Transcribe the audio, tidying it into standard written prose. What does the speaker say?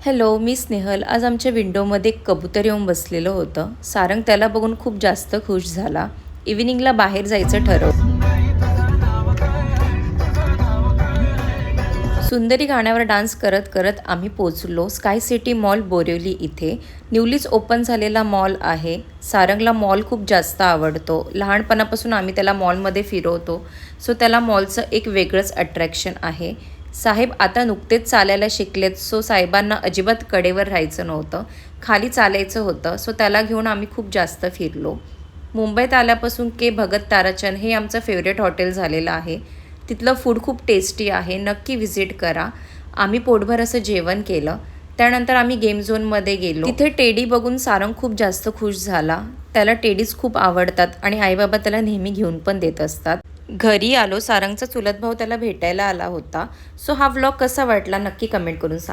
Hello, मी स्नेहल. आज आमच्या विंडोमध्ये एक कबूतर येऊन बसलेलं होतं. सारंग त्याला बघून खूप जास्त खुश झाला. इव्हिनिंगला बाहेर जायचं ठरवलं. सुंदरी गाण्यावर डान्स करत करत आम्ही पोचलो स्काय सिटी मॉल बोरिवली इथे. न्यूलीच ओपन झालेला मॉल आहे. सारंगला मॉल खूप जास्त आवडतो. लहानपणापासून आम्ही त्याला मॉलमध्ये फिरवतो. सो त्याला मॉलचं एक वेगळंच अट्रॅक्शन आहे. साहेब आता नुकतेच चालायला शिकलेत, सो साहेबांना अजिबात कडेवर राहायचं नव्हतं. खाली चालायचं होतं. सो त्याला घेऊन आम्ही खूप जास्त फिरलो. मुंबईत आल्यापासून के भगत ताराचंद हे आमचं फेवरेट हॉटेल झालेलं आहे. तिथलं फूड खूप टेस्टी आहे. नक्की व्हिजिट करा. आम्ही पोटभर असं जेवण केलं. त्यानंतर आम्ही गेम झोनमध्ये गेलो. तिथे टेडी बघून सारंग खूप जास्त खुश झाला. त्याला टेडीज खूप आवडतात आणि आईबाबा त्याला नेहमी घेऊन पण देत असतात. घरी आलो. सारंगचा चुलत भाऊ त्याला भेटायला आला होता. सो हा व्लॉग कसा वाटला नक्की कमेंट करून सांगा.